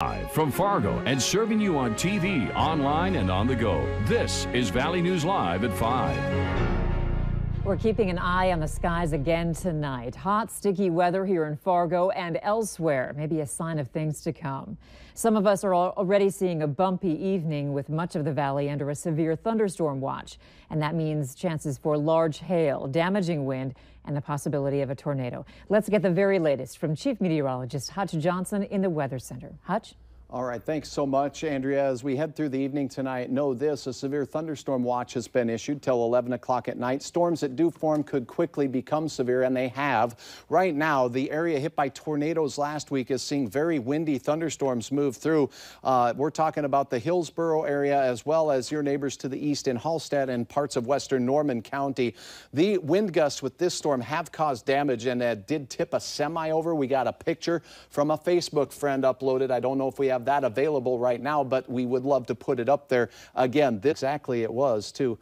Live from Fargo and serving you on TV, online, and on the go. This is Valley News Live at 5. We're keeping an eye on the skies again tonight. Hot, sticky weather here in Fargo and elsewhere. Maybe a sign of things to come. Some of us are already seeing a bumpy evening with much of the valley under a severe thunderstorm watch. And that means chances for large hail, damaging wind, and the possibility of a tornado. Let's get the very latest from Chief Meteorologist Hutch Johnson in the Weather Center. Hutch? All right, thanks so much, Andrea. As we head through the evening tonight, know this, a severe thunderstorm watch has been issued till 11 o'clock at night. Storms that do form could quickly become severe, and they have. Right now, the area hit by tornadoes last week is seeing very windy thunderstorms move through. We're talking about the Hillsborough area as well as your neighbors to the east in Hallstatt and parts of western Norman County. The wind gusts with this storm have caused damage and did tip a semi over. We got a picture from a Facebook friend uploaded. I don't know if we have that available right now, but we would love to put it up there again. This exactly it was too.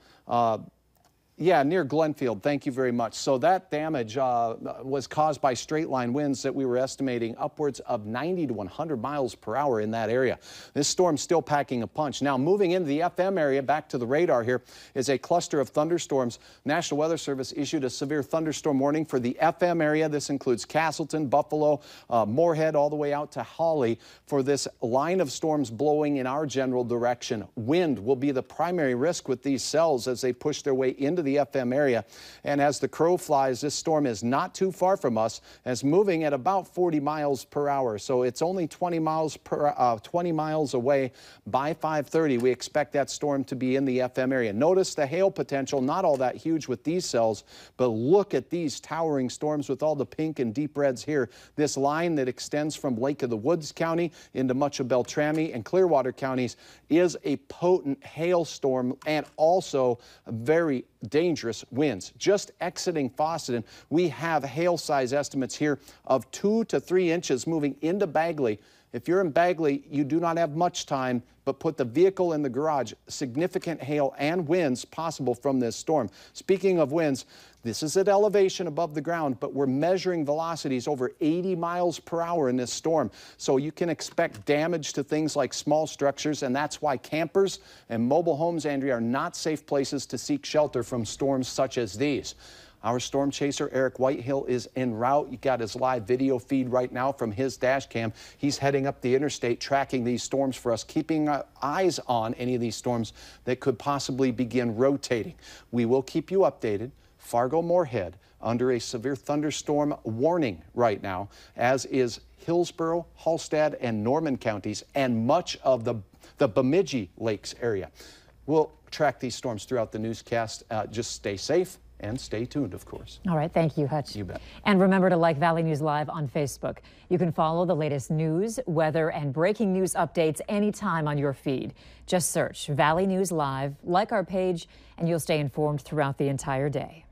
Yeah, near Glenfield. Thank you very much. So that damage was caused by straight line winds that we were estimating upwards of 90 to 100 miles per hour in that area. This storm's still packing a punch. Now, moving into the FM area, back to the radar here, is a cluster of thunderstorms. National Weather Service issued a severe thunderstorm warning for the FM area. This includes Castleton, Buffalo, Moorhead, all the way out to Hawley for this line of storms blowing in our general direction. Wind will be the primary risk with these cells as they push their way into the FM area. And as the crow flies, this storm is not too far from us, as moving at about 40 miles per hour. So it's only 20 miles away by 5:30. We expect that storm to be in the FM area. Notice the hail potential, not all that huge with these cells, but look at these towering storms with all the pink and deep reds here. This line that extends from Lake of the Woods County into much of Beltrami and Clearwater counties is a potent hailstorm and also very dangerous winds. Just exiting Fawcetton, we have hail size estimates here of 2 to 3 inches moving into Bagley. If you're in Bagley, you do not have much time, but put the vehicle in the garage. Significant hail and winds possible from this storm. Speaking of winds, this is at elevation above the ground, but we're measuring velocities over 80 miles per hour in this storm. So you can expect damage to things like small structures, and that's why campers and mobile homes, Andrea, are not safe places to seek shelter from storms such as these. Our storm chaser, Eric Whitehill, is en route. You got his live video feed right now from his dash cam. He's heading up the interstate, tracking these storms for us, keeping eyes on any of these storms that could possibly begin rotating. We will keep you updated. Fargo Moorhead under a severe thunderstorm warning right now, as is Hillsborough, Hallstatt, and Norman counties, and much of the Bemidji Lakes area. We'll track these storms throughout the newscast. Just stay safe and stay tuned, of course. All right, thank you, Hutch. You bet. And remember to like Valley News Live on Facebook. You can follow the latest news, weather, and breaking news updates anytime on your feed. Just search Valley News Live, like our page, and you'll stay informed throughout the entire day.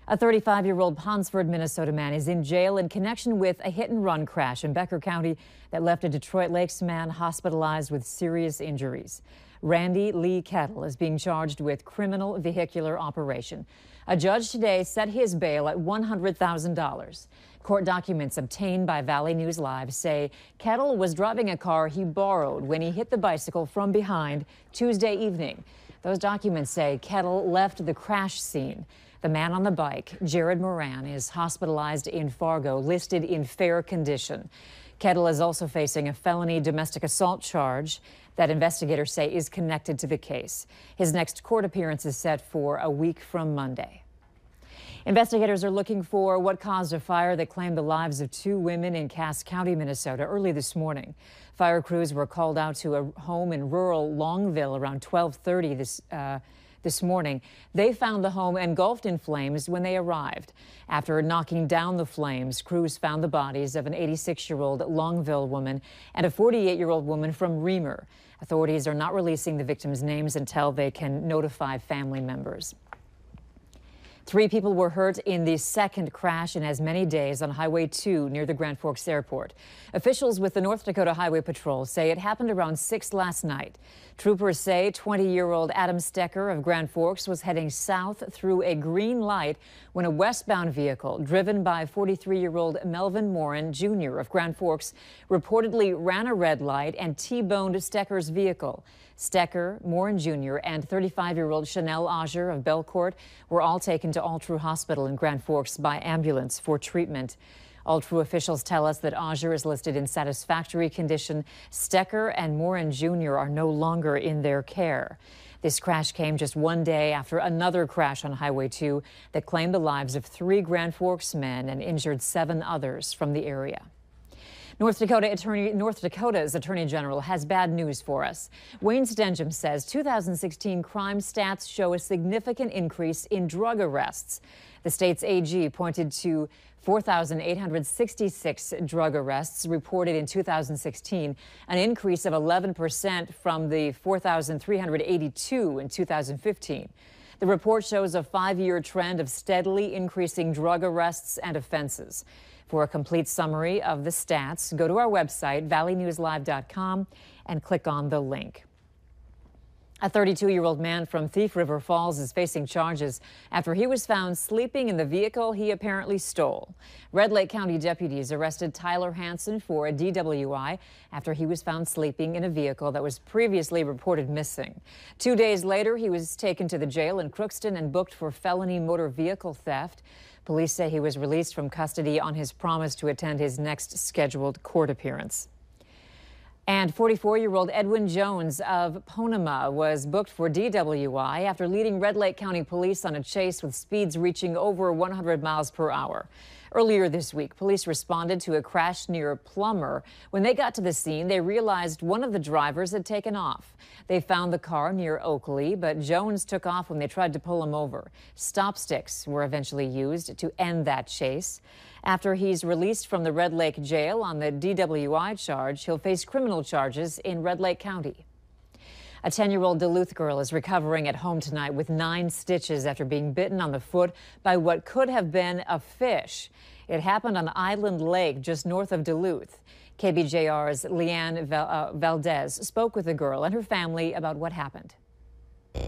A 35-year-old Ponsford, Minnesota man is in jail in connection with a hit-and-run crash in Becker County that left a Detroit Lakes man hospitalized with serious injuries. Randy Lee Kettle is being charged with criminal vehicular operation. A judge today set his bail at $100,000. Court documents obtained by Valley News Live say Kettle was driving a car he borrowed when he hit the bicycle from behind Tuesday evening. Those documents say Kettle left the crash scene. The man on the bike, Jared Moran, is hospitalized in Fargo, listed in fair condition. Kettle is also facing a felony domestic assault charge that investigators say is connected to the case. His next court appearance is set for a week from Monday. Investigators are looking for what caused a fire that claimed the lives of 2 women in Cass County, Minnesota, early this morning. Fire crews were called out to a home in rural Longville around 12:30 this morning. They found the home engulfed in flames when they arrived. After knocking down the flames, crews found the bodies of an 86-year-old Longville woman and a 48-year-old woman from Reamer. Authorities are not releasing the victims' names until they can notify family members. 3 people were hurt in the second crash in as many days on Highway 2 near the Grand Forks Airport. Officials with the North Dakota Highway Patrol say it happened around 6 last night. Troopers say 20-year-old Adam Stecker of Grand Forks was heading south through a green light when a westbound vehicle driven by 43-year-old Melvin Morin Jr. of Grand Forks reportedly ran a red light and T-boned Stecker's vehicle. Stecker, Morin Jr., and 35-year-old Chanel Auger of Belcourt were all taken to All True Hospital in Grand Forks by ambulance for treatment. All True officials tell us that Auger is listed in satisfactory condition. Stecker and Morin Jr. are no longer in their care. This crash came just one day after another crash on Highway 2 that claimed the lives of 3 Grand Forks men and injured 7 others from the area. North Dakota's Attorney General has bad news for us. Wayne Stenjum says 2016 crime stats show a significant increase in drug arrests. The state's AG pointed to 4,866 drug arrests reported in 2016, an increase of 11% from the 4,382 in 2015. The report shows a 5-year trend of steadily increasing drug arrests and offenses. For a complete summary of the stats, go to our website, valleynewslive.com, and click on the link. A 32-year-old man from Thief River Falls is facing charges after he was found sleeping in the vehicle he apparently stole. Red Lake County deputies arrested Tyler Hansen for a DWI after he was found sleeping in a vehicle that was previously reported missing. 2 days later, he was taken to the jail in Crookston and booked for felony motor vehicle theft. Police say he was released from custody on his promise to attend his next scheduled court appearance. And 44-year-old Edwin Jones of Ponema was booked for DWI after leading Red Lake County Police on a chase with speeds reaching over 100 miles per hour. Earlier this week, police responded to a crash near Plummer. When they got to the scene, they realized one of the drivers had taken off. They found the car near Oakley, but Jones took off when they tried to pull him over. Stop sticks were eventually used to end that chase. After he's released from the Red Lake jail on the DWI charge, he'll face criminal charges in Red Lake County. A 10-year-old Duluth girl is recovering at home tonight with 9 stitches after being bitten on the foot by what could have been a fish. It happened on Island Lake just north of Duluth. KBJR's Leanne Valdez spoke with the girl and her family about what happened.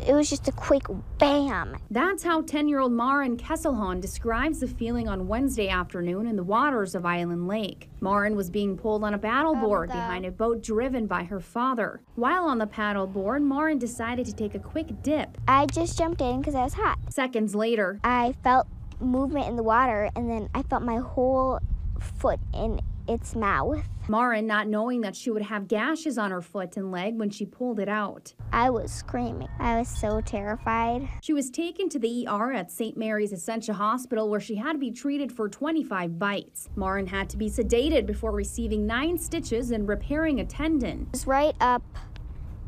It was just a quick bam. That's how 10-year-old Maren Kesselhahn describes the feeling on Wednesday afternoon in the waters of Island Lake. Maren was being pulled on a paddleboard behind a boat driven by her father. While on the paddleboard, Maren decided to take a quick dip. I just jumped in because I was hot. Seconds later, I felt movement in the water, and then I felt my whole foot in its mouth. Maren, not knowing that she would have gashes on her foot and leg when she pulled it out. I was screaming. I was so terrified. She was taken to the ER at St. Mary's Essentia Hospital, where she had to be treated for 25 bites. Maren had to be sedated before receiving 9 stitches and repairing a tendon. It was right up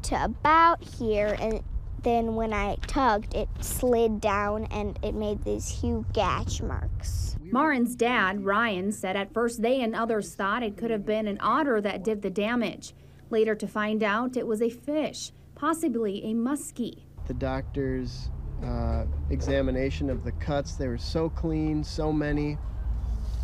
to about here, and then when I tugged, it slid down and it made these huge gash marks. Maren's dad, Ryan, said at first they and others thought it could have been an otter that did the damage. Later to find out it was a fish, possibly a muskie. The doctor's examination of the cuts, they were so clean, so many,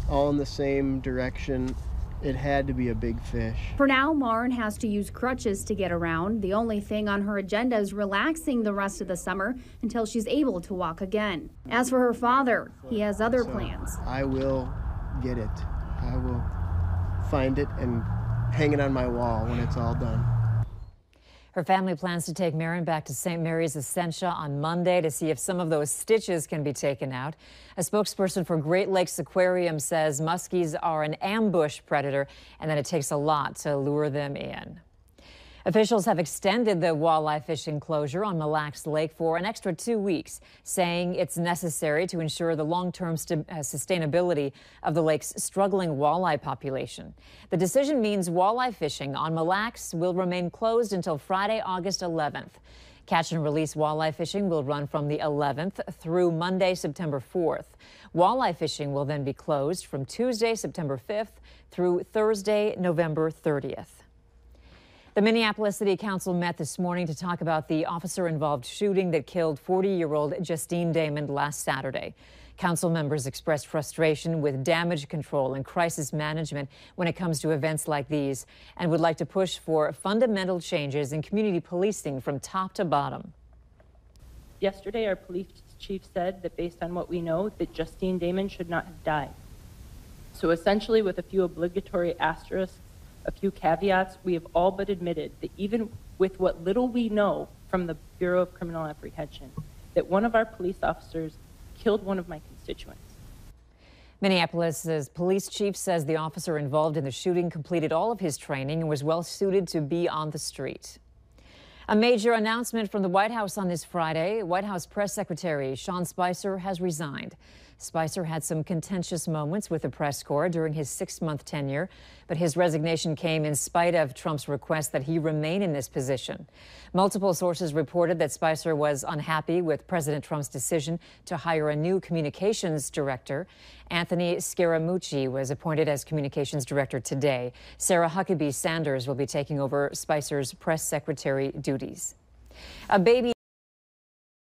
all in the same direction. It had to be a big fish. For now, Maren has to use crutches to get around. The only thing on her agenda is relaxing the rest of the summer until she's able to walk again. As for her father, he has other plans. I will get it. I will find it and hang it on my wall when it's all done. Her family plans to take Maren back to St. Mary's Essentia on Monday to see if some of those stitches can be taken out. A spokesperson for Great Lakes Aquarium says muskies are an ambush predator and that it takes a lot to lure them in. Officials have extended the walleye fishing closure on Mille Lacs Lake for an extra 2 weeks, saying it's necessary to ensure the long-term sustainability of the lake's struggling walleye population. The decision means walleye fishing on Mille Lacs will remain closed until Friday, August 11th. Catch and release walleye fishing will run from the 11th through Monday, September 4th. Walleye fishing will then be closed from Tuesday, September 5th through Thursday, November 30th. The Minneapolis City Council met this morning to talk about the officer-involved shooting that killed 40-year-old Justine Damon last Saturday. Council members expressed frustration with damage control and crisis management when it comes to events like these, and would like to push for fundamental changes in community policing from top to bottom. Yesterday, our police chief said that based on what we know, that Justine Damon should not have died. So essentially, with a few obligatory asterisks, a few caveats, we have all but admitted that even with what little we know from the Bureau of Criminal Apprehension, that one of our police officers killed one of my constituents. Minneapolis's police chief says the officer involved in the shooting completed all of his training and was well suited to be on the street. A major announcement from the White House on this Friday. White House Press Secretary Sean Spicer has resigned. Spicer had some contentious moments with the press corps during his 6-month tenure, but his resignation came in spite of Trump's request that he remain in this position. Multiple sources reported that Spicer was unhappy with President Trump's decision to hire a new communications director. Anthony Scaramucci was appointed as communications director today. Sarah Huckabee Sanders will be taking over Spicer's press secretary duties. A baby